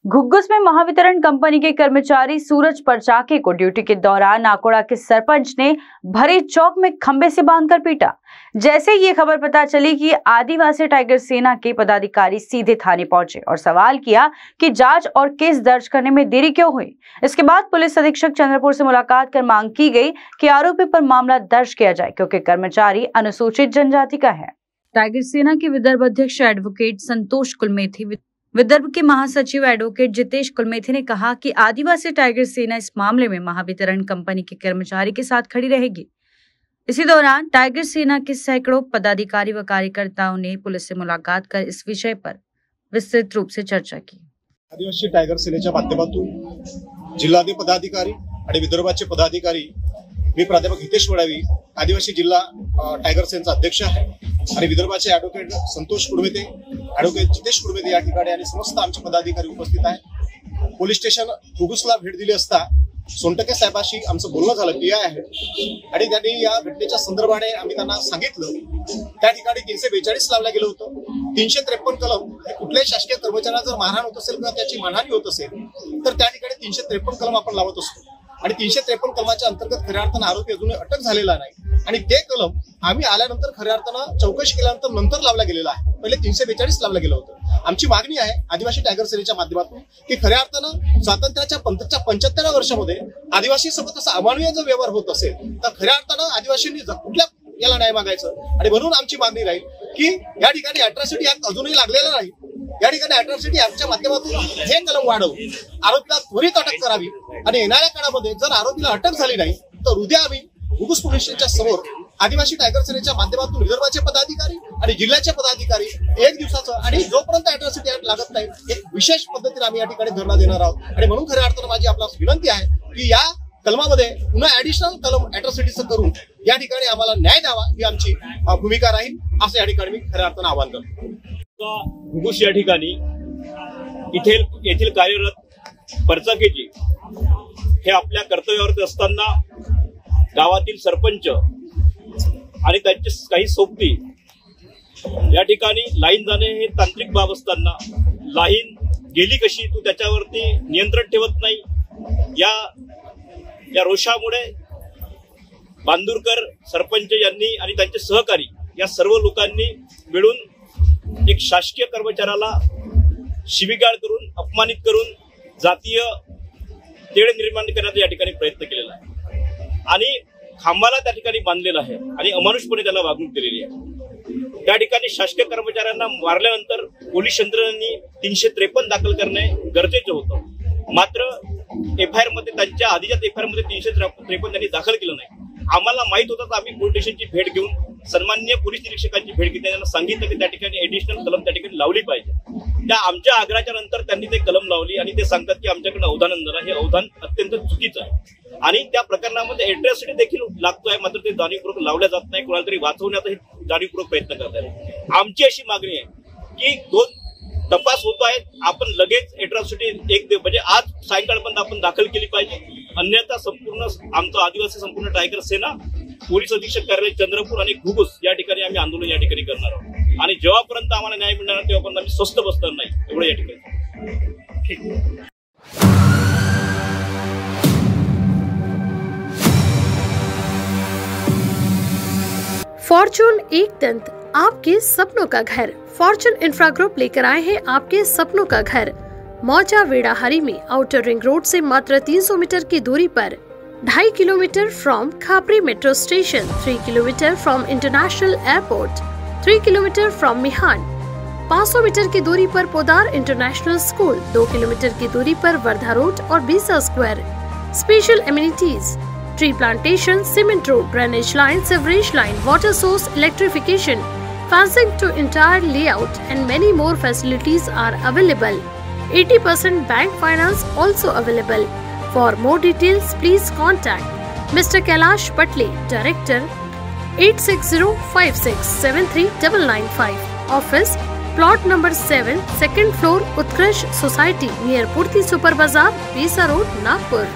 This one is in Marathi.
घुग्गुस में महावितरण कंपनी के कर्मचारी सूरज परचाके को ड्यूटी के दौरान नाकोड़ा के सरपंच ने भरे चौक में खंबे से बांधकर पीटा। जैसे ये खबर पता चली कि आदिवासी टाइगर सेना के पदाधिकारी सीधे थाने पहुंचे और सवाल किया कि जांच और केस दर्ज करने में देरी क्यों हुई। इसके बाद पुलिस अधीक्षक चंद्रपुर से मुलाकात कर मांग की गई कि आरोपी पर मामला दर्ज किया जाए क्योंकि कर्मचारी अनुसूचित जनजाति का है। टाइगर सेना के विदर्भ अध्यक्ष एडवोकेट संतोष कुलमेथी, विदर्भ के महासचिव एडवोकेट जितेश कुलमेथी ने कहा कि आदिवासी टाइगर सेना इस मामले में महावितरण कंपनी के कर्मचारी के साथ खड़ी रहेगी। इसी दौरान टाइगर सेना के सैकड़ों पदाधिकारी व कार्यकर्ताओं ने पुलिस से मुलाकात कर इस विषय पर विस्तृत रूप से चर्चा की। आदिवासी टाइगर सेनेच्या माध्यमातून जिल्हाधिकारी पदाधिकारी आणि विदर्भाचे पदाधिकारी, मी प्राध्यापक हितेश वडावी, आदिवासी जिल्हा टाइगर सेनेचा अध्यक्ष आहे आणि विदर्भाचे ॲडव्होकेट संतोष कुडमेते, ॲडव्होकेट जितेश कुडमेते या ठिकाणी आणि समस्त आमचे पदाधिकारी उपस्थित आहेत। पोलीस स्टेशन घुगुसला भेट दिली असता सोनटके साहेबांशी आमचं बोलणं झालं, पीआय आहे आणि त्यांनी या घटनेच्या संदर्भाने आम्ही त्यांना सांगितलं त्या ठिकाणी 342 लावलं गेलं होतं। 353 कलम हे कुठल्याही शासकीय कर्मचाऱ्याला जर मारहाण होत असेल किंवा त्याची मानहानी होत असेल तर त्या ठिकाणी 353 कलम आपण लावत असतो आणि 353 कलमाच्या अंतर्गत खऱ्या अर्थानं आरोपी अजूनही अटक झालेला नाही आणि ते कलम आम्ही आल्यानंतर खऱ्या अर्थानं चौकशी केल्यानंतर नंतर लावला गेलेला आहे। पहिले 342 लावलं गेलं होतं। आमची मागणी आहे आदिवासी टायगर सेनेच्या माध्यमातून की खऱ्या अर्थानं स्वातंत्र्याच्या 75व्या वर्षामध्ये आदिवासी सोबत असा अमानवीय जर व्यवहार होत असेल तर खऱ्या अर्थानं आदिवासींनी कुठल्या याला न्याय मागायचं आणि म्हणून आमची मागणी राहील की या ठिकाणी अॅट्रॉसिटी ऍक्ट अजूनही लागलेला नाही। या ठिकाणी अॅट्रॉसिटी ऍक्टच्या माध्यमातून हे कलम वाढवून आरोपीला त्वरित अटक करावी आणि येणाऱ्या काळामध्ये जर आरोपीला अटक झाली नाही तर उद्या आम्ही घुगुस पोलीस स्टेशनच्या समोर आदिवासी टायगर सेनेच्या माध्यमातून विदर्भाचे पदाधिकारी आणि जिल्ह्याचे पदाधिकारी एक दिवसाचं आणि जोपर्यंत अॅट्रॉसिटी ऍक्ट लागत नाही एक विशेष पद्धतीने आम्ही या ठिकाणी धरणा देणार आहोत आणि म्हणून खऱ्या अर्थानं माझी आपल्याला विनंती आहे की या कलमामध्ये पुन्हा ऍडिशनल कलम अॅट्रॉसिटीचं करून या ठिकाणी आम्हाला न्याय द्यावा ही आमची भूमिका राहील असं या ठिकाणी मी खऱ्या अर्थानं आवाहन करतो। घुगुस या ठिकाणी येथील कार्यरत परचाकेजी हे आपल्या कर्तव्यावरती असताना गावातील सरपंच आणि त्यांचे काही सोबती या ठिकाणी लाईन जाणे हे तांत्रिक बाब असताना लाईन गेली कशी तू त्याच्यावरती नियंत्रण ठेवत नाही या रोषामुळे बांदुरकर सरपंच यांनी आणि त्यांचे सहकारी या सर्व लोकांनी मिळून एक शासकीय कर्मचाऱ्याला शिवीगाळ करून अपमानित करून जातीय तेढ निर्माण करण्याचा या ठिकाणी प्रयत्न केलेला आहे आणि खांबाला त्या ठिकाणी बांधलेला आहे आणि अमानुषपणे त्याला वागणूक दिलेली आहे। त्या ठिकाणी शासकीय कर्मचाऱ्यांना मारल्यानंतर पोलीस यंत्रणेने 353 दाखल करणे गरजेचं होतं, मात्र एफआयआर मध्ये त्यांच्या आधीच्या एफआयआर मध्ये 353 त्यांनी दाखल केलं नाही। आम्हाला माहित होतं तर आम्ही पोलीस स्टेशनची भेट घेऊन सन्माननीय पोलीस निरीक्षकांची भेट घेतली, त्यांना सांगितलं की त्या ठिकाणी एडिशनल कलम त्या ठिकाणी लावली पाहिजे। त्या आमच्या आग्रहाच्या नंतर त्यांनी ते कलम लावली आणि ते सांगतात की आमच्याकडे अवधान हे अवधान अत्यंत चुकीचं आहे आणि त्या प्रकरणामध्ये अॅट्रॉसिटी देखील लागतोय, मात्र ते जाणीवपूर्वक लावल्या जात नाही, कोणाला तरी वाचवण्याचाही जाणीवपूर्वक प्रयत्न करतात। आमची अशी मागणी आहे की 2 तपास होत आहेत, आपण लगेच अॅट्रॉसिटी म्हणजे आज सायंकाळपर्यंत आपण दाखल केली पाहिजे, अन्यथा संपूर्ण आमचं आदिवासी संपूर्ण टायगर सेना पोलीस अधीक्षक कार्यालय चंद्रपूर आणि घुगुस या ठिकाणी आम्ही आंदोलन या ठिकाणी करणार आहोत आणि जेव्हापर्यंत आम्हाला न्याय मिळणार तेव्हापर्यंत आम्ही स्वस्थ बसणार नाही एवढं या ठिकाणी। फॉर्चून एक दंत, आपके सपनों का घर। फॉर्चून इंफ्रा ग्रुप लेकर आए हैं आपके सपनों का घर। मौजा वेड़ाहरी में आउटर रिंग रोड से मात्र 300 मीटर की दूरी पर, 2.5 kilometre from Khapri metro station, 3 kilometre from international airport, 3 kilometre from Mihan, 500 metre की दूरी पर पोदार इंटरनेशनल स्कूल, 2 किलोमीटर की दूरी पर वर्धा रोड और Besa square. Special amenities, tree plantation, cement road, drainage line, sewerage line, water source, electrification, fencing to entire layout and many more facilities are available. 80% bank finance also available. For more details, please contact Mr. Kailash Patle, Director, 8605673995. Office, plot number 7, second floor, Utkarsh Society, near Purti Super Bazaar, Bisa Road, Nagpur.